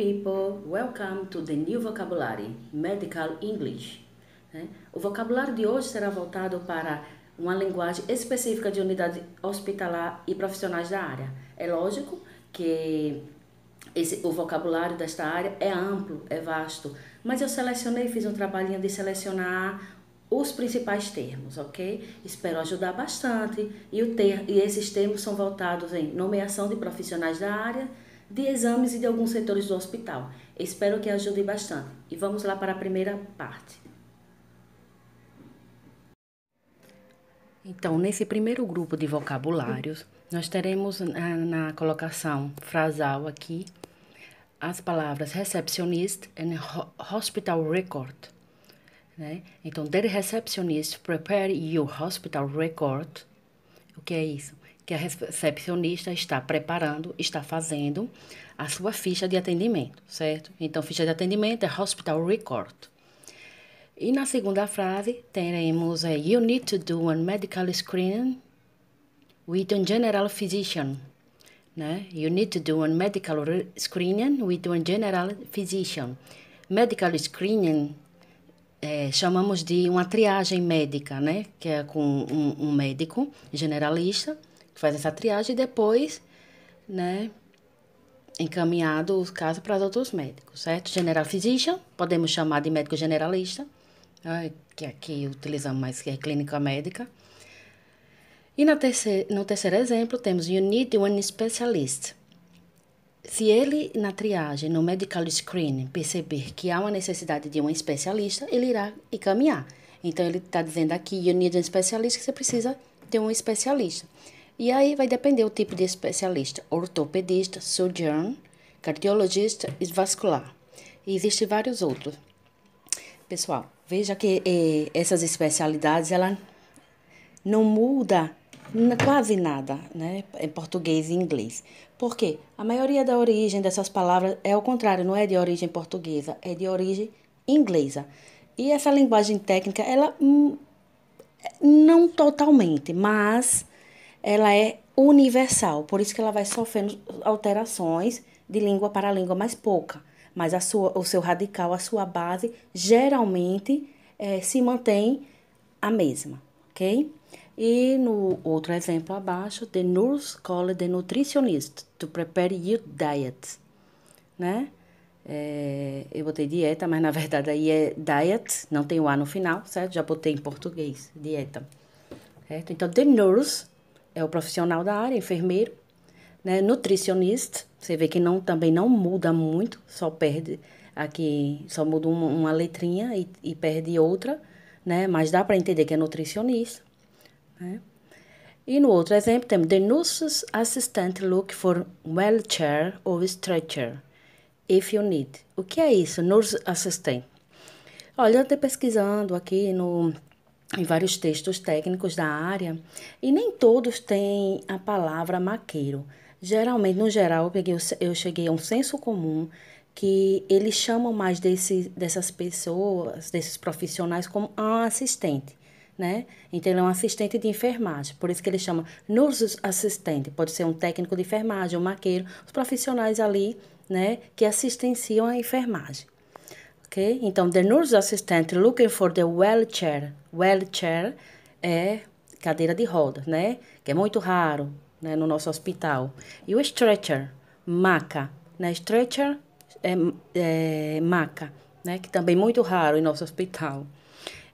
people, welcome to the new vocabulary, Medical English. O vocabulário de hoje será voltado para uma linguagem específica de unidade hospitalar e profissionais da área. É lógico que o vocabulário desta área é amplo, é vasto, mas eu fiz um trabalhinho de selecionar os principais termos, ok? Espero ajudar bastante e esses termos são voltados em nomeação de profissionais da área, de exames e de alguns setores do hospital. Espero que ajude bastante. E vamos lá para a primeira parte. Então, nesse primeiro grupo de vocabulários, nós teremos na colocação frasal aqui as palavras receptionist e hospital record. Né? Então, the receptionist prepare your hospital record. O que é isso? Que a recepcionista está preparando, está fazendo a sua ficha de atendimento, certo? Então, ficha de atendimento é hospital record. E na segunda frase, teremos you need to do a medical screening with a general physician. Né? You need to do a medical screening with a general physician. Medical screening chamamos de uma triagem médica, né? Que é com um médico generalista que faz essa triagem e depois, né, encaminhado os casos para os outros médicos, certo? General physician, podemos chamar de médico generalista, que aqui utilizamos mais que é clínica médica. E no terceiro exemplo temos you need one specialist. Se ele, na triagem, no medical screening, perceber que há uma necessidade de um especialista, ele irá encaminhar. Então, ele está dizendo aqui, you need a specialist, que você precisa ter um especialista. E aí, vai depender do tipo de especialista. Ortopedista, surgeon, cardiologista e vascular. E existem vários outros. Pessoal, veja que essas especialidades, ela não muda quase nada, né, em português e inglês. Por quê? A maioria da origem dessas palavras é o contrário, não é de origem portuguesa, é de origem inglesa. E essa linguagem técnica, ela não totalmente, mas ela é universal. Por isso que ela vai sofrendo alterações de língua para língua, mais pouca. Mas o seu radical, a sua base, geralmente se mantém a mesma, ok? E no outro exemplo abaixo, the nurse called the nutritionist to prepare your diet, né? Eu botei dieta, mas na verdade aí é diet, não tem o A no final, certo? Já botei em português, dieta, certo? Então, the nurse é o profissional da área, enfermeiro, né? Nutritionist, você vê que também não muda muito, só perde aqui, só muda uma letrinha e perde outra, né? Mas dá para entender que é nutricionista. E no outro exemplo, temos the nurse's assistant look for wheelchair or stretcher, if you need. O que é isso, nurse assistant? Olha, eu estou pesquisando aqui em vários textos técnicos da área, e nem todos têm a palavra maqueiro. Geralmente, no geral, eu cheguei a um senso comum que eles chamam mais dessas pessoas, desses profissionais, como um assistente. Né? Então, ele é um assistente de enfermagem, por isso que ele chama nurse assistente. Pode ser um técnico de enfermagem, um maqueiro, os profissionais ali, né, que assistenciam a enfermagem. Ok? Então, the nurse assistant looking for the wheelchair. Wheelchair é cadeira de rodas, né? Que é muito raro, né, no nosso hospital. E o stretcher, maca, né? Stretcher é maca, né? Que também é muito raro em nosso hospital.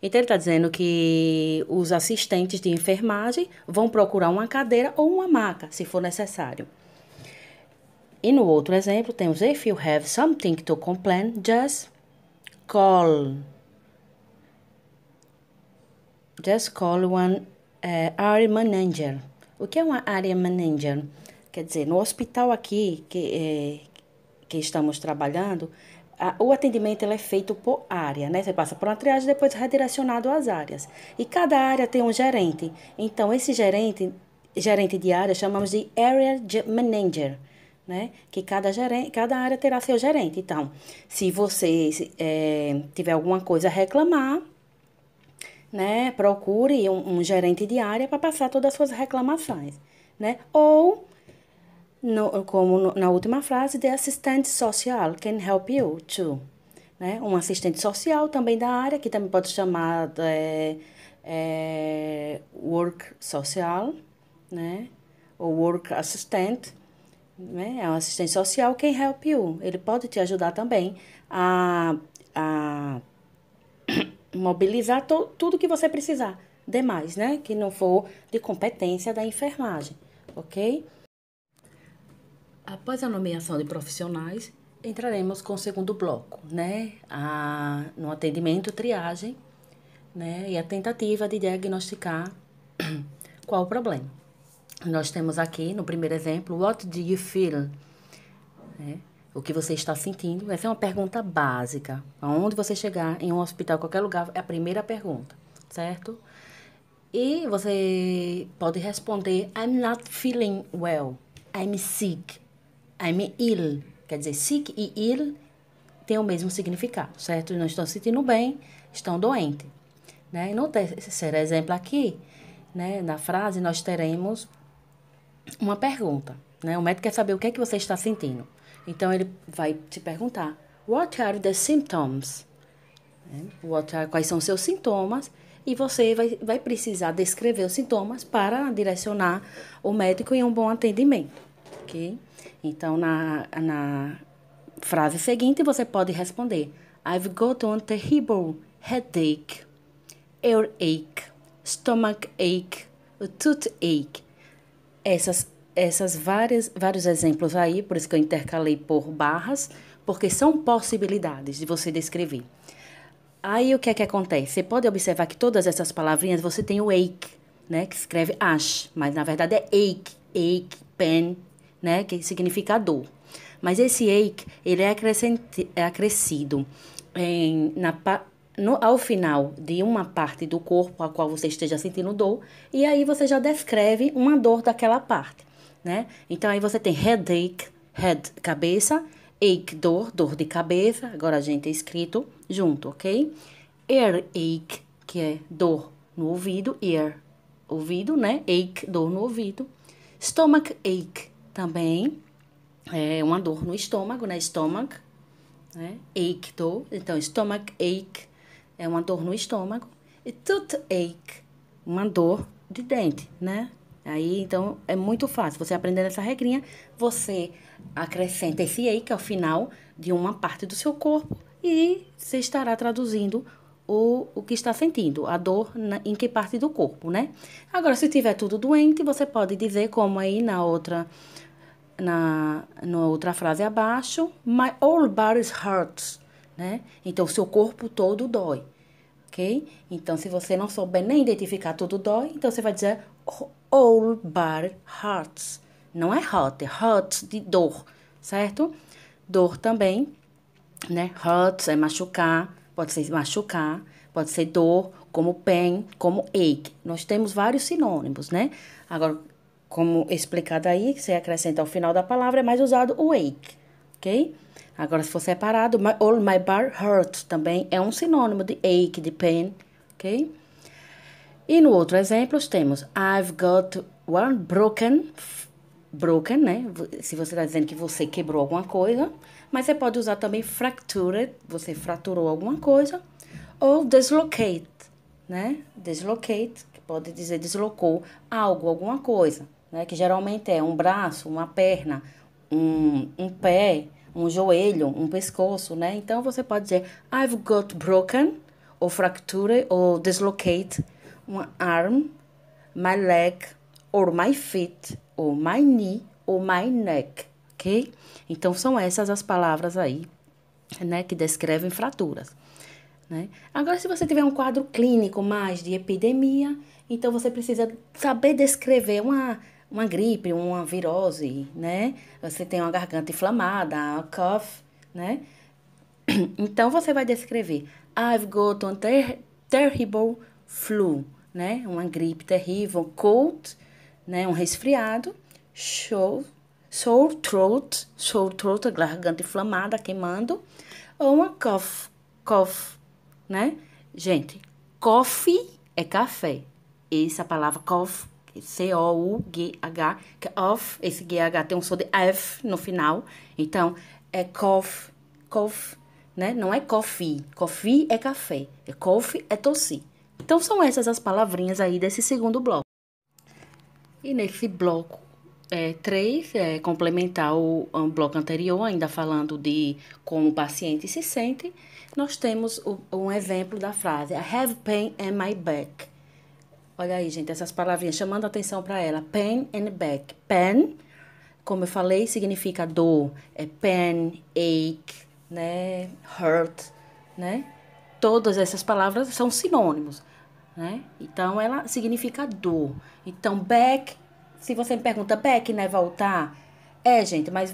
Então, ele está dizendo que os assistentes de enfermagem vão procurar uma cadeira ou uma maca, se for necessário. E no outro exemplo, temos if you have something to complain, just call. Just call one area manager. O que é uma area manager? Quer dizer, no hospital aqui que estamos trabalhando, o atendimento ele é feito por área, né? Você passa por uma triagem e depois é redirecionado às áreas. E cada área tem um gerente. Então, esse gerente de área, chamamos de area manager, né? Que cada área terá seu gerente. Então, se você tiver alguma coisa a reclamar, né? Procure um gerente de área para passar todas as suas reclamações, né? Ou Na última frase, the assistant social can help you too. Né? Um assistente social também da área, que também pode chamar work social, né? Ou work assistant, né? É um assistente social can help you. Ele pode te ajudar também a mobilizar tudo que você precisar. Demais, né? Que não for de competência da enfermagem, ok? Após a nomeação de profissionais, entraremos com o segundo bloco, né? No atendimento, triagem, né? E a tentativa de diagnosticar qual o problema. Nós temos aqui, no primeiro exemplo, what do you feel? Né? O que você está sentindo? Essa é uma pergunta básica. Aonde você chegar, em um hospital, qualquer lugar, é a primeira pergunta, certo? E você pode responder, I'm not feeling well. I'm sick. I'm ill. Quer dizer, sick e ill têm o mesmo significado, certo? Não estão se sentindo bem, estão doentes. Né? E no terceiro exemplo aqui, né, na frase, nós teremos uma pergunta. Né? O médico quer saber o que é que você está sentindo. Então, ele vai te perguntar, what are the symptoms? Quais são os seus sintomas? E você vai precisar descrever os sintomas para direcionar o médico em um bom atendimento, ok? Então, na frase seguinte, você pode responder, I've got a terrible headache, earache, stomach ache, toothache. Vários exemplos aí, por isso que eu intercalei por barras, porque são possibilidades de você descrever. Aí, o que é que acontece? Você pode observar que todas essas palavrinhas, você tem o ache, né? Que escreve ache, mas na verdade é ache, pain, né? Que significa dor. Mas esse ache, ele é acrescido ao final de uma parte do corpo a qual você esteja sentindo dor, e aí você já descreve uma dor daquela parte, né? Então, aí você tem headache, head, cabeça, ache, dor de cabeça, agora a gente é escrito junto, ok? Earache, que é dor no ouvido, ear, ouvido, né? Ache, dor no ouvido. Stomach ache, também é uma dor no estômago, né? Stomach, né? Ache, dor, então stomach ache é uma dor no estômago. E toothache, uma dor de dente, né? Aí, então, é muito fácil. Você aprendendo essa regrinha, você acrescenta esse ache ao final de uma parte do seu corpo e você estará traduzindo o que está sentindo, a dor em que parte do corpo, né? Agora, se tiver tudo doente, você pode dizer como aí na outra frase abaixo, my whole body hurts, né? Então, o seu corpo todo dói, ok? Então, se você não souber nem identificar tudo dói, então você vai dizer whole body hurts. Não é hurt, é hurt de dor, certo? Dor também, né? Hurts é machucar, pode ser dor, como pain, como ache. Nós temos vários sinônimos, né? Agora, como explicado aí, que você acrescenta ao final da palavra, é mais usado o ache, ok? Agora, se for separado, all my bar hurt também é um sinônimo de ache, de pain, ok? E no outro exemplo, temos I've got one broken, né? Se você está dizendo que você quebrou alguma coisa, mas você pode usar também fractured, você fraturou alguma coisa, ou dislocate, né? Dislocate, que pode dizer deslocou algo, alguma coisa, né? Que geralmente é um braço, uma perna, um pé, um joelho, um pescoço, né? Então, você pode dizer I've got broken, ou fracture, ou dislocate, uma arm, my leg, or my feet, or my knee, or my neck, ok? Então, são essas as palavras aí, né? Que descrevem fraturas. Né? Agora, se você tiver um quadro clínico mais de epidemia, então você precisa saber descrever uma gripe, uma virose, né? Você tem uma garganta inflamada, a cough, né? Então, você vai descrever I've got a terrible flu, né? Uma gripe terrível, cold, né? Um resfriado, sore throat, garganta inflamada, queimando, ou uma cough, né? Gente, coffee é café. Essa palavra cough C-O-U-G-H, que é of, esse G-H tem um som de F no final, então é cough, cough, né? Não é coffee, coffee é café, é cough é tossir. Então são essas as palavrinhas aí desse segundo bloco. E nesse bloco 3, complementar o bloco anterior, ainda falando de como o paciente se sente, nós temos um exemplo da frase I have pain in my back. Olha aí, gente, essas palavrinhas chamando a atenção para ela. Pain and back. Pain, como eu falei, significa dor. É pain, ache, né? Hurt, né? Todas essas palavras são sinônimos, né? Então, ela significa dor. Então, back, se você me pergunta, back, né, voltar? Gente, mas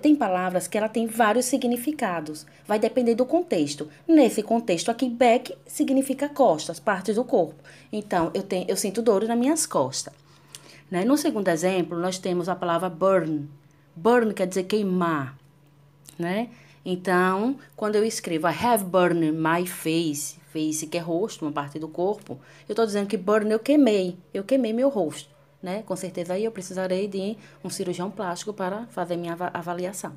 tem palavras que ela tem vários significados. Vai depender do contexto. Nesse contexto aqui, back significa costas, partes do corpo. Então, eu sinto dor nas minhas costas. Né? No segundo exemplo, nós temos a palavra burn. Burn quer dizer queimar, né? Então, quando eu escrevo I have burned my face, face que é rosto, uma parte do corpo, eu estou dizendo que burn eu queimei meu rosto, né? Com certeza aí eu precisarei de um cirurgião plástico para fazer minha avaliação.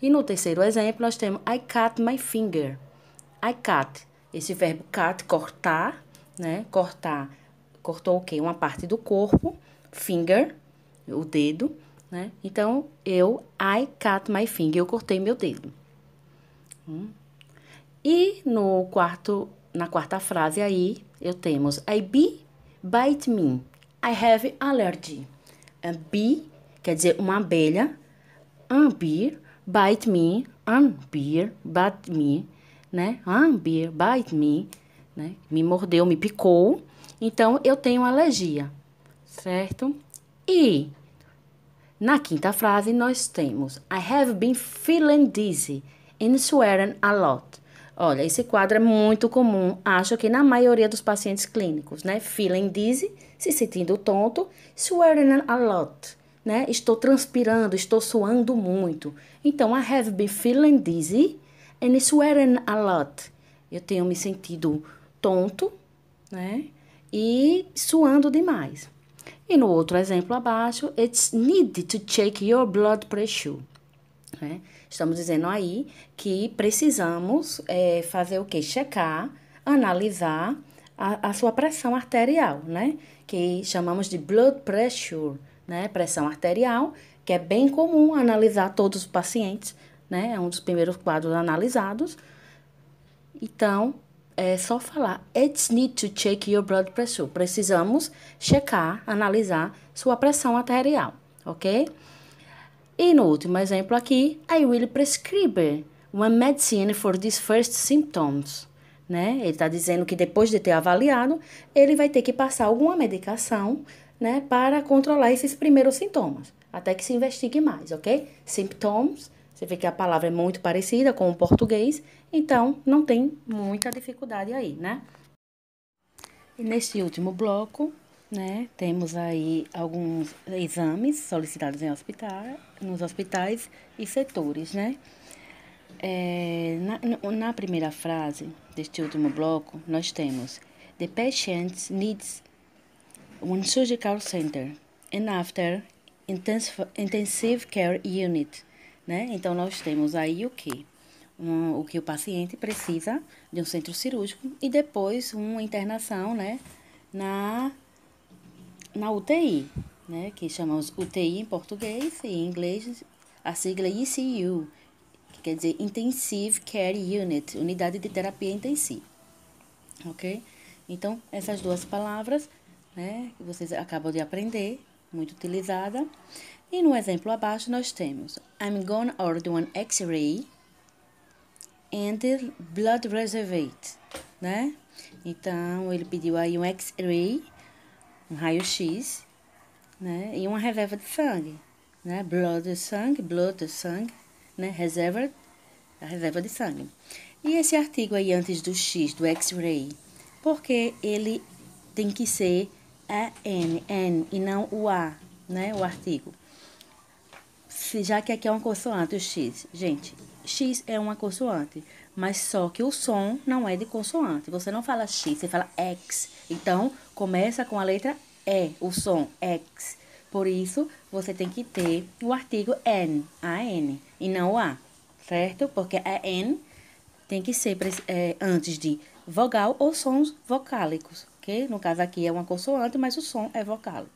E no terceiro exemplo, nós temos I cut my finger. I cut, esse verbo cut, cortar, né? Cortar, cortou o quê? Uma parte do corpo, finger, o dedo, né? Então, I cut my finger, eu cortei meu dedo. E na quarta frase aí, eu temos a bee bite me. I have allergy. A bee quer dizer uma abelha. A bee bite me. A bee bite me, né? A bee bite me, né? Me mordeu, me picou. Então, eu tenho alergia, certo? E na quinta frase, nós temos I have been feeling dizzy and swearing a lot. Olha, esse quadro é muito comum, acho que na maioria dos pacientes clínicos, né? Feeling dizzy, se sentindo tonto, swearing a lot, né? Estou transpirando, estou suando muito. Então, I have been feeling dizzy and swearing a lot. Eu tenho me sentido tonto, né? E suando demais. E no outro exemplo abaixo, it's needed to check your blood pressure. Né? Estamos dizendo aí que precisamos fazer o quê? Checar, analisar a sua pressão arterial, né? Que chamamos de blood pressure, né? Pressão arterial, que é bem comum analisar todos os pacientes, né? É um dos primeiros quadros analisados. Então, é só falar, it's need to check your blood pressure. Precisamos checar, analisar sua pressão arterial, ok? E no último exemplo aqui, I will prescribe one medicine for these first symptoms, né? Ele está dizendo que depois de ter avaliado, ele vai ter que passar alguma medicação, né? Para controlar esses primeiros sintomas, até que se investigue mais, ok? Symptoms, você vê que a palavra é muito parecida com o português, então não tem muita dificuldade aí, né? E neste último bloco, né, temos aí alguns exames solicitados nos hospitais e setores, né? Na primeira frase deste último bloco, nós temos The patient needs one surgical center and after intensive care unit, né? Então, nós temos aí o quê? O que o paciente precisa de um centro cirúrgico e depois uma internação, né, na UTI, né, que chamamos UTI em português e em inglês a sigla ICU, que quer dizer Intensive Care Unit, unidade de terapia intensiva, ok? Então, essas duas palavras, né, que vocês acabam de aprender, muito utilizada. E no exemplo abaixo nós temos I'm gonna order one X-ray and blood reservate, né? Então, ele pediu aí um X-ray, um raio-x, né? E uma reserva de sangue, né? Blood, sangue, né? Reserva, a reserva de sangue. E esse artigo aí antes do X, do X-ray, porque ele tem que ser N, e não o A, né? O artigo. Já que aqui é uma consoante, o X. Gente, X é uma consoante, mas só que o som não é de consoante. Você não fala X, você fala X. Então, começa com a letra o som X. Por isso, você tem que ter o artigo N, A-N, e não o A, certo? Porque a N tem que ser antes de vogal ou sons vocálicos, ok? No caso aqui é uma consoante, mas o som é vocálico.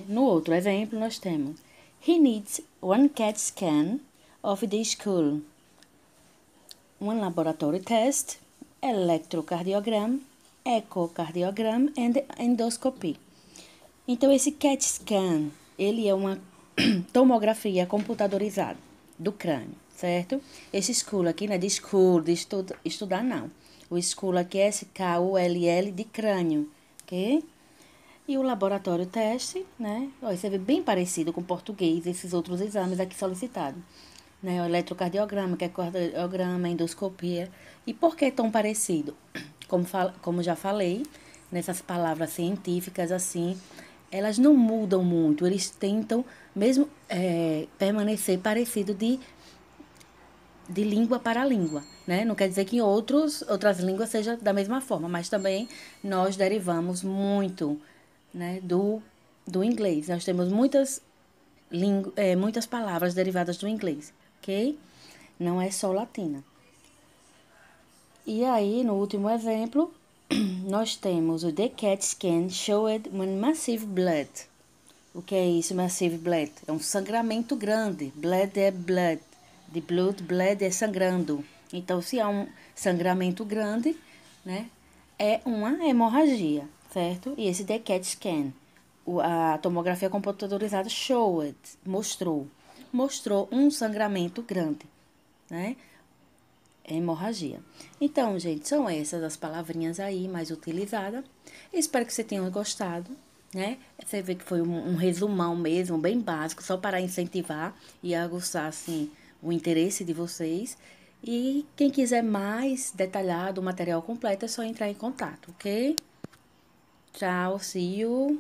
No outro exemplo, nós temos He needs one CAT scan of the school, one laboratory test, electrocardiogram, echocardiogram and endoscopy. Então, esse CAT scan, ele é uma tomografia computadorizada do crânio, certo? Esse school aqui não é de school, de estudar, não. O school aqui é SKULL de crânio, ok? E o laboratório teste, né? Você vê bem parecido com o português, esses outros exames aqui solicitados. Né? O eletrocardiograma, que é cardiograma, endoscopia. E por que tão parecido? Como já falei, nessas palavras científicas assim, elas não mudam muito. Eles tentam mesmo permanecer parecido de língua para língua, né? Não quer dizer que outras línguas seja da mesma forma, mas também nós derivamos muito, né, do inglês. Nós temos muitas palavras derivadas do inglês, ok? Não é só latina. E aí, no último exemplo, nós temos o The CAT scan showed one massive blood. O que é isso, massive blood? É um sangramento grande. Blood é blood. De blood é sangrando. Então, se há um sangramento grande, né, é uma hemorragia, certo? E esse The CAT scan, a tomografia computadorizada showed, mostrou um sangramento grande, né? Hemorragia. Então, gente, são essas as palavrinhas aí mais utilizadas. Espero que você tenha gostado, né? Você vê que foi um resumão mesmo, bem básico, só para incentivar e aguçar, assim, o interesse de vocês. E quem quiser mais detalhado, o material completo, é só entrar em contato, ok? Tchau, see you!